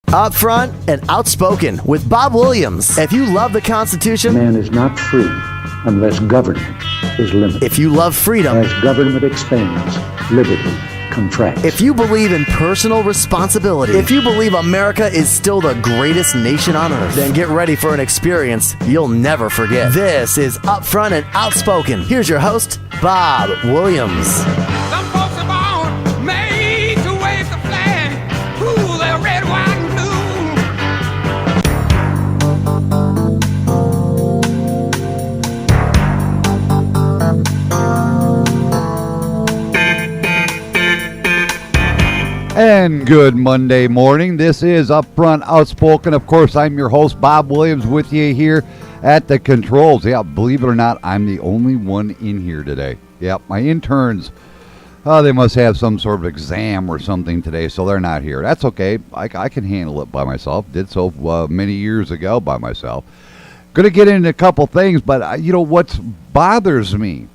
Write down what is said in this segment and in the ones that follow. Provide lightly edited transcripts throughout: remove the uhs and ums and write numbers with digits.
Upfront and Outspoken with Bob Williams. If you love the Constitution, man is not free unless government is limited. If you love freedom, as government expands, liberty contracts. If you believe in personal responsibility, if you believe America is still the greatest nation on earth, then get ready for an experience you'll never forget. This is Upfront and Outspoken. Here's your host, Bob Williams. Some folks are born made to wave the flag. Ooh, they're red, white, and blue. And good Monday morning. This is Upfront Outspoken. Of course, I'm your host, Bob Williams, with you here at the controls. Yeah, believe it or not, I'm the only one in here today. Yeah, my interns, they must have some sort of exam or something today, so they're not here. That's okay. I can handle it by myself. Did so many years ago by myself. Going to get into a couple things, but you know what bothers me?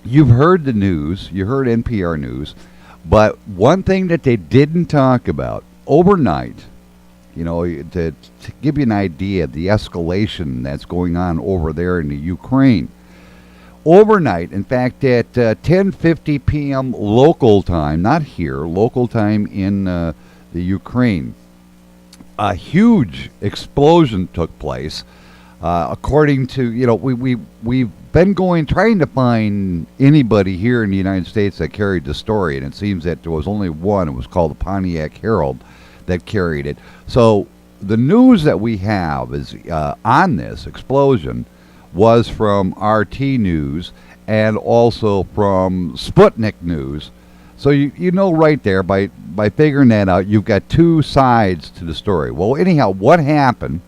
You've heard the news. You heard NPR news. But one thing that they didn't talk about overnight, you know, to give you an idea of the escalation that's going on over there in the Ukraine. Overnight, in fact, at 10:50 p.m. local time, not here, local time in the Ukraine, a huge explosion took place. According to, you know, we've been trying to find anybody here in the United States that carried the story, and it seems that there was only one. It was called the Pontiac Herald that carried it. So the news that we have is on this explosion was from RT News and also from Sputnik News. So you know right there, by figuring that out, you've got two sides to the story. Well, anyhow, what happened?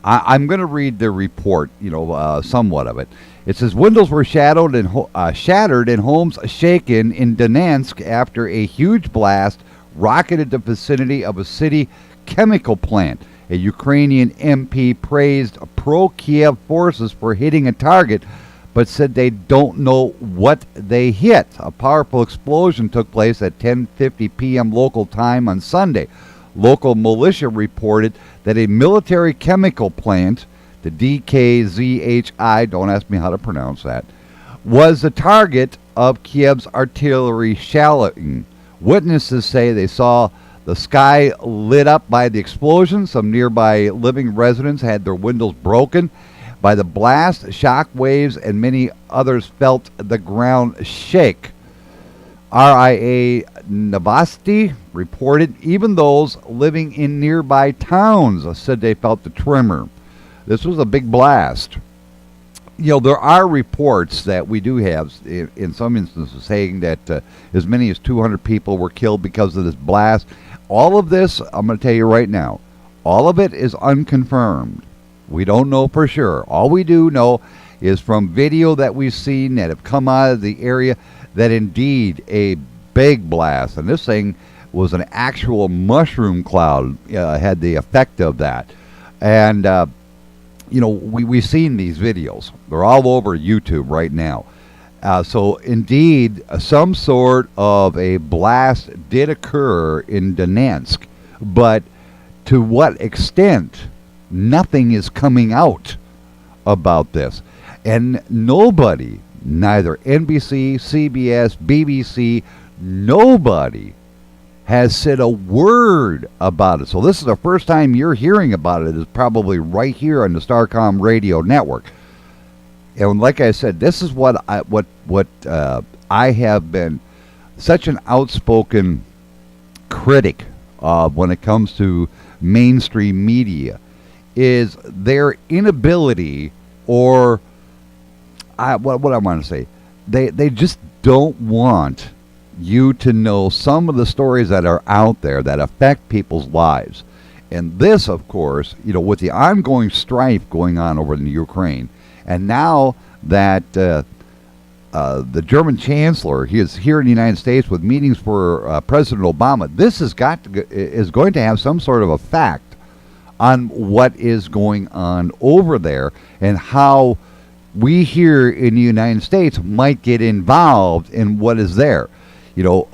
I'm going to read the report, you know, somewhat of it. It says windows were shattered and homes shaken in Donetsk after a huge blast rocketed the vicinity of a city chemical plant. A Ukrainian MP praised pro-Kiev forces for hitting a target, but said they don't know what they hit. A powerful explosion took place at 10:50 p.m. local time on Sunday. Local militia reported that a military chemical plant, the DKZHI, don't ask me how to pronounce that, was the target of Kiev's artillery shelling. Witnesses say they saw the sky lit up by the explosion. Some nearby living residents had their windows broken by the blast, shock waves, and many others felt the ground shake. RIA Novosti reported even those living in nearby towns said they felt the tremor. This was a big blast. You know, there are reports that we do have in some instances saying that as many as 200 people were killed because of this blast. All of this, I'm going to tell you right now, all of it is unconfirmed. We don't know for sure. All we do know is from video that we've seen that have come out of the area that indeed a big blast, and this thing was an actual mushroom cloud, had the effect of that. And, you know, we've seen these videos. They're all over YouTube right now. So indeed, some sort of a blast did occur in Donetsk, but to what extent, nothing is coming out about this. And nobody, neither NBC, CBS, BBC, nobody has said a word about it. So this is the first time you're hearing about it, is probably right here on the Starcom radio network. And like I said, this is what I have been such an outspoken critic of when it comes to mainstream media, is their inability, or what I want to say, they just don't want you to know some of the stories that are out there that affect people's lives. And this, of course, you know, with the ongoing strife going on over in the Ukraine, and now that the German Chancellor, he is here in the United States with meetings for President Obama, this is going to have some sort of effect on what is going on over there and how we here in the United States might get involved in what is there. You know,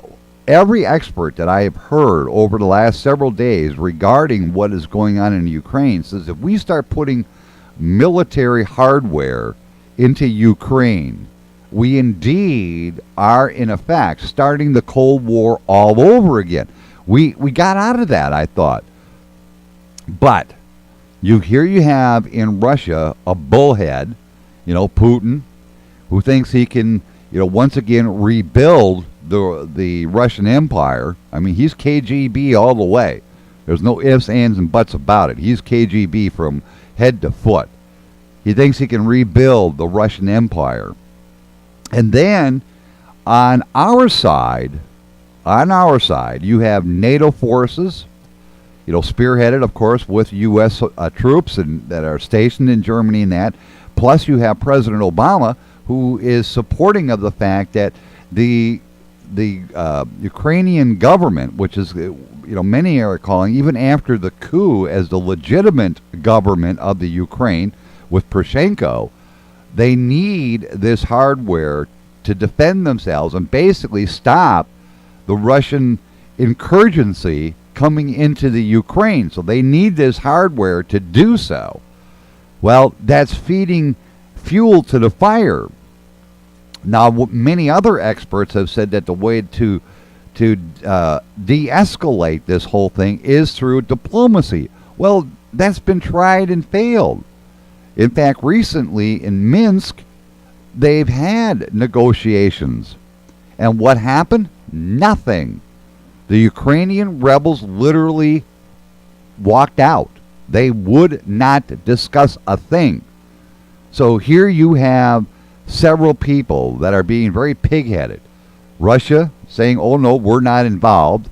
every expert that I have heard over the last several days regarding what is going on in Ukraine says if we start putting military hardware into Ukraine, we indeed are, in effect, starting the Cold War all over again. We got out of that, I thought. But here you have in Russia a bullhead, Putin, who thinks he can, once again rebuild the Russian Empire. I mean, he's KGB all the way. There's no ifs, ands, and buts about it. He's KGB from head to foot. He thinks he can rebuild the Russian Empire. And then on our side, you have NATO forces, spearheaded, of course, with U.S. Troops that are stationed in Germany and that. Plus, you have President Obama, who is supporting of the fact that the Ukrainian government, which is, many are calling, even after the coup, as the legitimate government of the Ukraine with Poroshenko, they need this hardware to defend themselves and basically stop the Russian insurgency coming into the Ukraine. So they need this hardware to do so. Well, that's feeding fuel to the fire. Now, many other experts have said that the way to de-escalate this whole thing is through diplomacy. Well, that's been tried and failed. In fact, recently in Minsk, they've had negotiations. And what happened? Nothing. The Ukrainian rebels literally walked out. They would not discuss a thing. So here you have several people that are being very pig-headed. Russia saying, oh no, we're not involved.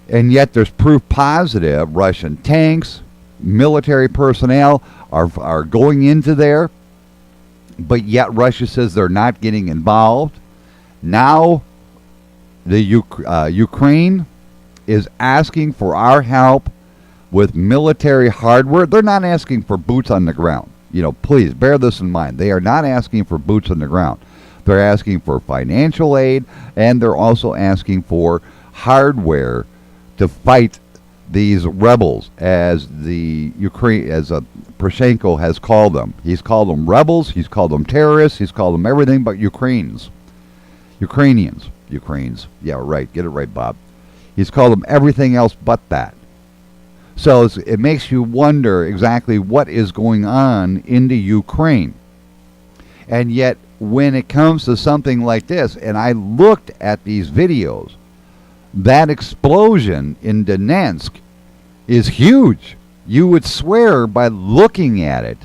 And yet there's proof positive. Russian tanks, military personnel are going into there. But yet Russia says they're not getting involved. Now the Ukraine is asking for our help with military hardware. They're not asking for boots on the ground. Please bear this in mind. They are not asking for boots on the ground. They're asking for financial aid, and they're also asking for hardware to fight these rebels, as Poroshenko has called them. He's called them rebels. He's called them terrorists. He's called them everything but Ukrainians. Yeah, right. Get it right, Bob. He's called them everything else but that. So it makes you wonder exactly what is going on in the Ukraine. And yet, when it comes to something like this, and I looked at these videos, that explosion in Donetsk is huge. You would swear by looking at it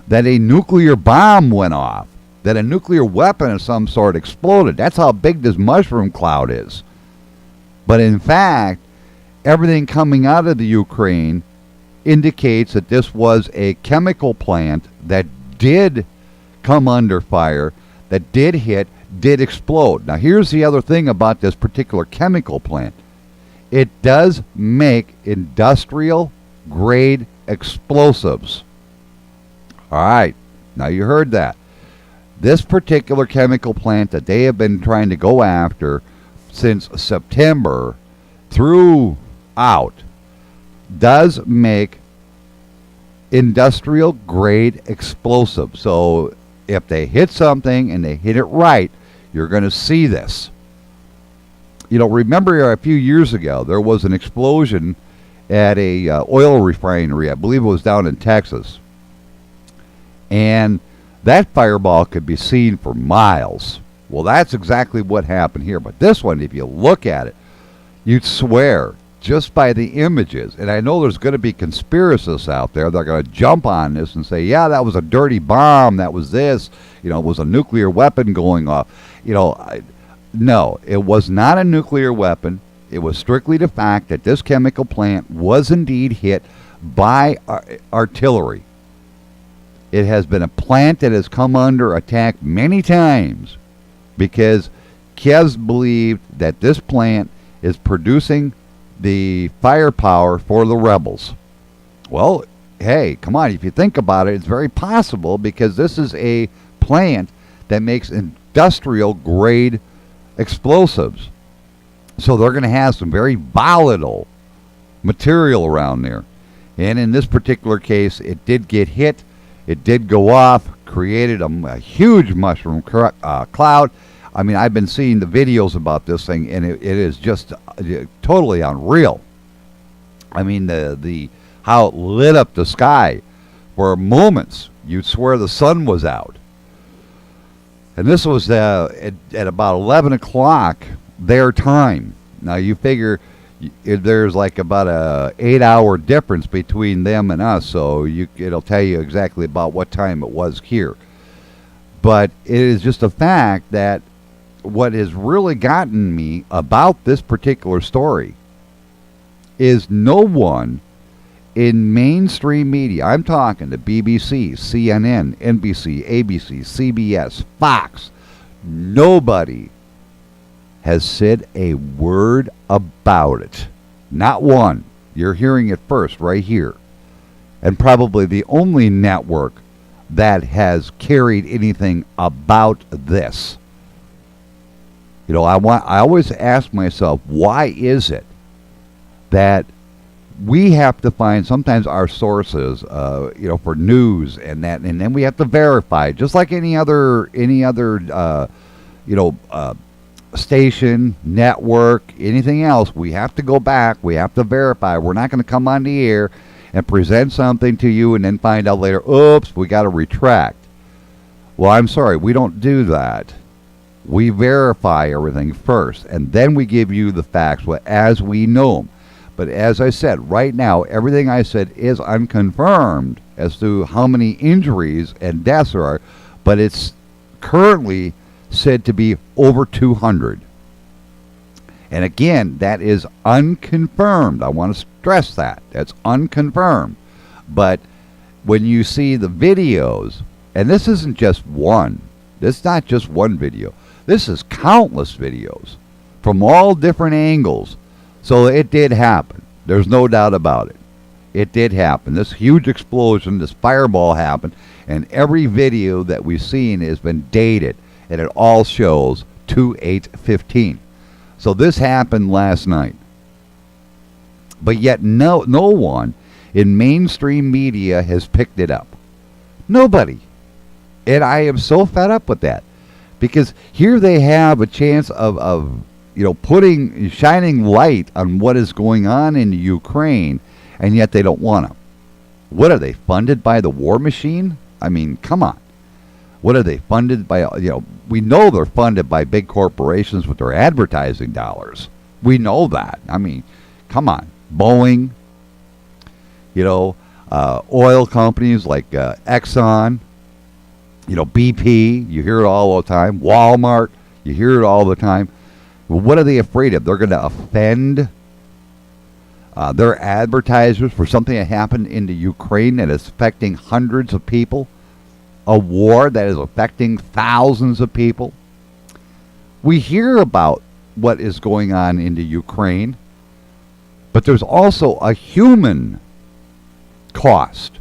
that a nuclear bomb went off, that a nuclear weapon of some sort exploded. That's how big this mushroom cloud is. But in fact, everything coming out of the Ukraine indicates that this was a chemical plant that did come under fire, that did explode. Now, here's the other thing about this particular chemical plant. It does make industrial-grade explosives. All right, now you heard that. This particular chemical plant that they have been trying to go after since September throughout does make industrial-grade explosives. So if they hit something and they hit it right, you're going to see this. Remember a few years ago, there was an explosion at a oil refinery. I believe it was down in Texas. And that fireball could be seen for miles. Well, that's exactly what happened here. But this one, if you look at it, you'd swear just by the images. And I know there's going to be conspiracists out there that are going to jump on this and say, yeah, that was a dirty bomb. That was this. It was a nuclear weapon going off. No, it was not a nuclear weapon. It was strictly the fact that this chemical plant was indeed hit by artillery. It has been a plant that has come under attack many times because Kiev believed that this plant is producing the firepower for the rebels. Well, hey, come on, if you think about it, it's very possible because this is a plant that makes industrial grade explosives. So they're going to have some very volatile material around there. And in this particular case, it did get hit. It did go off, created a huge mushroom cloud. I mean, I've been seeing the videos about this thing, and it is just totally unreal. I mean, the how it lit up the sky for moments. You'd swear the sun was out. And this was at about 11 o'clock their time. Now, you figure there's like about a 8-hour difference between them and us, so it'll tell you exactly about what time it was here. But it is just a fact that what has really gotten me about this particular story is no one in mainstream media, I'm talking to BBC, CNN, NBC, ABC, CBS, Fox, nobody has said a word about it. Not one. You're hearing it first right here. And probably the only network that has carried anything about this. You know, I always ask myself, why is it that we have to find sometimes our sources, for news and that, and then we have to verify, just like any other station, network, anything else. We have to go back. We have to verify. We're not going to come on the air and present something to you and then find out later, oops, we got to retract. Well, I'm sorry, we don't do that. We verify everything first, and then we give you the facts as we know them. But as I said, right now, everything I said is unconfirmed as to how many injuries and deaths there are, but it's currently said to be over 200. And again, that is unconfirmed. I want to stress that. That's unconfirmed. But when you see the videos, and this isn't just one. This is not just one video. This is countless videos from all different angles. So it did happen. There's no doubt about it. It did happen. This huge explosion, this fireball happened, and every video that we've seen has been dated, and it all shows 2/8/15. So this happened last night. But yet no one in mainstream media has picked it up. Nobody. And I am so fed up with that. Because here they have a chance of shining light on what is going on in Ukraine, and yet they don't want to. What are they, funded by the war machine? I mean, come on. What are they funded by? We know they're funded by big corporations with their advertising dollars. We know that. I mean, come on. Boeing, oil companies like Exxon, BP, you hear it all the time. Walmart, you hear it all the time. Well, what are they afraid of? They're going to offend their advertisers for something that happened in the Ukraine that is affecting hundreds of people. A war that is affecting thousands of people. We hear about what is going on in the Ukraine, but there's also a human cost.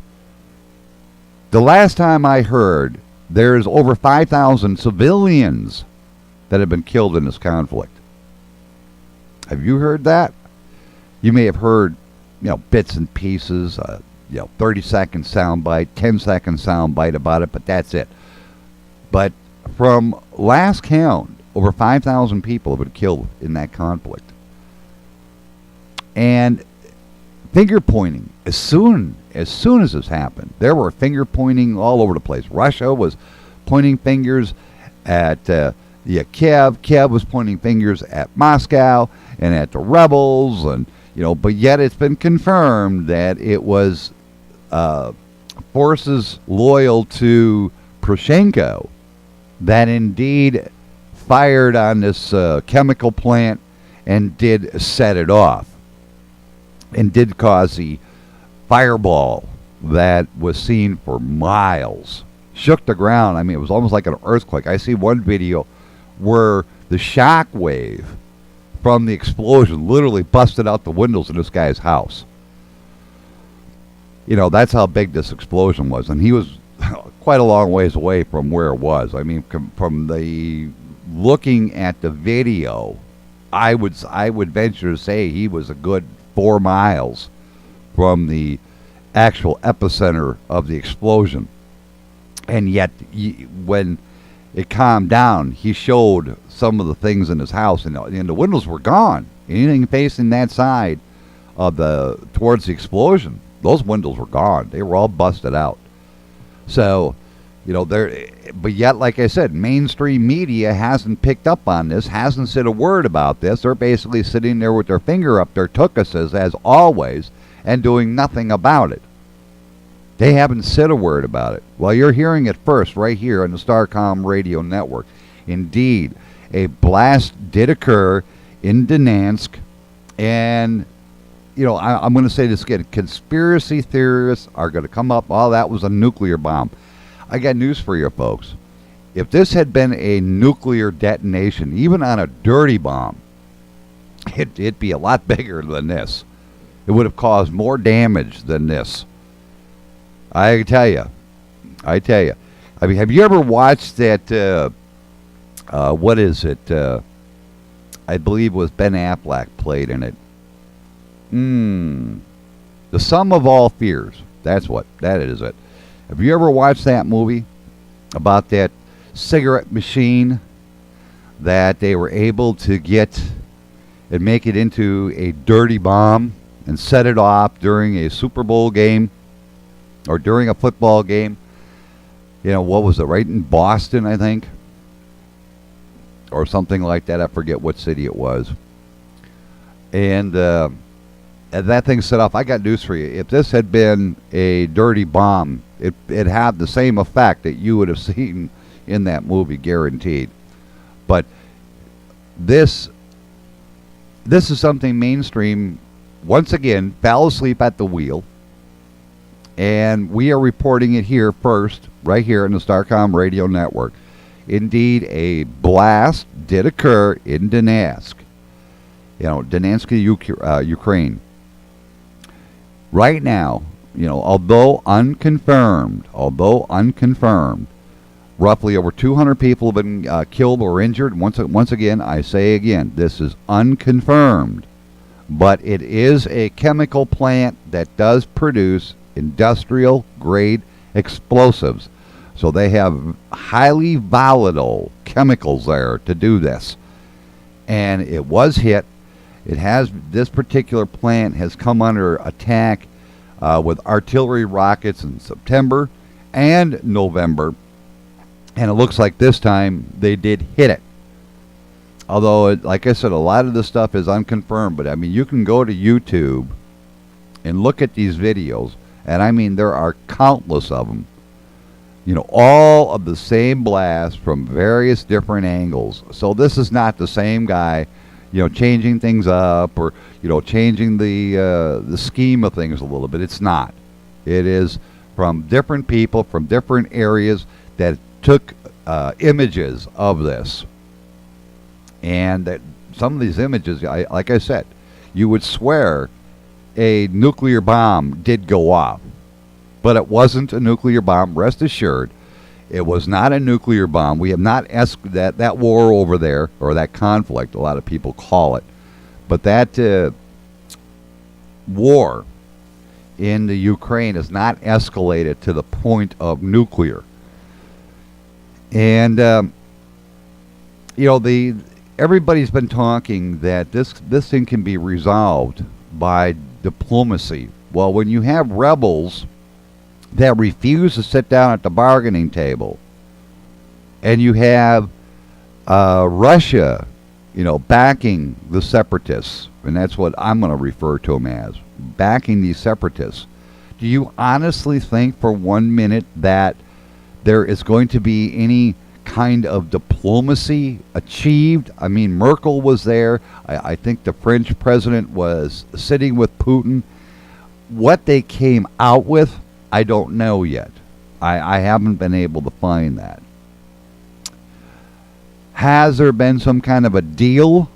The last time I heard, there's over 5,000 civilians that have been killed in this conflict. Have you heard that? You may have heard, bits and pieces, 30-second soundbite, 10-second soundbite about it, but that's it. But from last count, over 5,000 people have been killed in that conflict. And finger pointing, as soon as this happened, there were finger pointing all over the place. Russia was pointing fingers at Kiev. Kiev was pointing fingers at Moscow and at the rebels, and but yet it's been confirmed that it was forces loyal to Poroshenko that indeed fired on this chemical plant and did set it off and did cause the fireball that was seen for miles, shook the ground. I mean, it was almost like an earthquake. I see one video where the shock wave from the explosion literally busted out the windows in this guy's house. That's how big this explosion was. And he was quite a long ways away from where it was. I mean, from the looking at the video, I would venture to say he was a good 4 miles from the actual epicenter of the explosion. And yet, when it calmed down, he showed some of the things in his house, and the windows were gone. Anything facing that side of towards the explosion, those windows were gone. They were all busted out. So, but yet, like I said, mainstream media hasn't picked up on this, hasn't said a word about this. They're basically sitting there with their finger up their tuchuses, as always, and doing nothing about it. They haven't said a word about it. Well, you're hearing it first right here on the Starcom radio network. Indeed, a blast did occur in Donetsk, and I'm going to say this again. Conspiracy theorists are going to come up, oh, that was a nuclear bomb. I got news for you, folks. If this had been a nuclear detonation, even on a dirty bomb, it'd be a lot bigger than this. It would have caused more damage than this. I tell you. I mean, have you ever watched that, what is it? I believe it was Ben Affleck played in it. The Sum of All Fears. That is it. Have you ever watched that movie about that cigarette machine that they were able to get and make it into a dirty bomb and set it off during a Super Bowl game or during a football game? What was it, right in Boston, I think? Or something like that. I forget what city it was. And that thing set off. I got news for you. If this had been a dirty bomb, it had the same effect that you would have seen in that movie, guaranteed. But this is something mainstream, once again, fell asleep at the wheel. And we are reporting it here first, right here in the Starcom radio network. Indeed, a blast did occur in Donetsk. Donetsk, Ukraine. Right now, although unconfirmed, roughly over 200 people have been killed or injured. Once again, I say again, this is unconfirmed. But it is a chemical plant that does produce industrial-grade explosives. So they have highly volatile chemicals there to do this. And it was hit. This particular plant has come under attack with artillery rockets in September and November. And it looks like this time they did hit it. Although, like I said, a lot of this stuff is unconfirmed. But, I mean, you can go to YouTube and look at these videos. And, I mean, there are countless of them. All of the same blast from various different angles. So this is not the same guy, changing things up or, changing the scheme of things a little bit. It's not. It is from different people, from different areas that took images of this. And that some of these images, like I said, you would swear a nuclear bomb did go off. But it wasn't a nuclear bomb, rest assured. It was not a nuclear bomb. We have not that war over there, or that conflict, a lot of people call it. But that war in the Ukraine has not escalated to the point of nuclear. And, everybody's been talking that this thing can be resolved by diplomacy. Well, when you have rebels that refuse to sit down at the bargaining table, and you have Russia, backing the separatists, and that's what I'm going to refer to them as, backing these separatists, do you honestly think for 1 minute that there is going to be any kind of diplomacy achieved? I mean, Merkel was there. I think the French president was sitting with Putin. What they came out with, I don't know yet. I haven't been able to find that. Has there been some kind of a deal?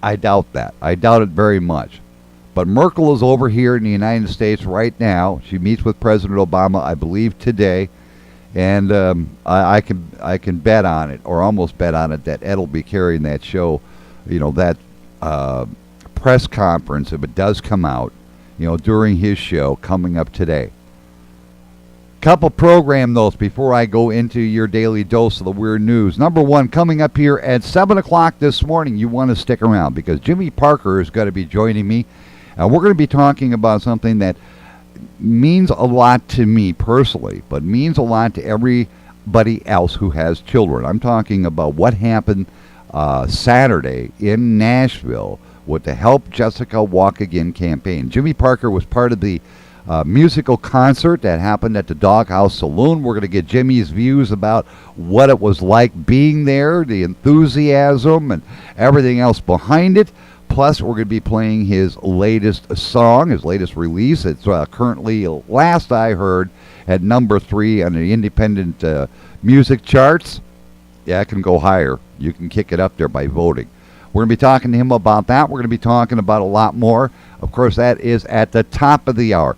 I doubt that. I doubt it very much. But Merkel is over here in the United States right now. She meets with President Obama, I believe, today. And I can bet on it, or almost bet on it, that Ed will be carrying that show that press conference, if it does come out, during his show coming up today. Couple program notes before I go into your daily dose of the weird news. Number one, coming up here at 7 o'clock this morning, you want to stick around because Jimmy Parker is going to be joining me. And we're going to be talking about something that means a lot to me personally, but means a lot to everybody else who has children. I'm talking about what happened Saturday in Nashville with the Help Jessica Walk Again campaign. Jimmy Parker was part of the musical concert that happened at the Doghouse Saloon. We're going to get Jimmy's views about what it was like being there, the enthusiasm and everything else behind it. Plus, we're going to be playing his latest song, his latest release. It's currently, last I heard, at number 3 on the independent music charts. Yeah, it can go higher. You can kick it up there by voting. We're going to be talking to him about that. We're going to be talking about a lot more. Of course, that is at the top of the hour.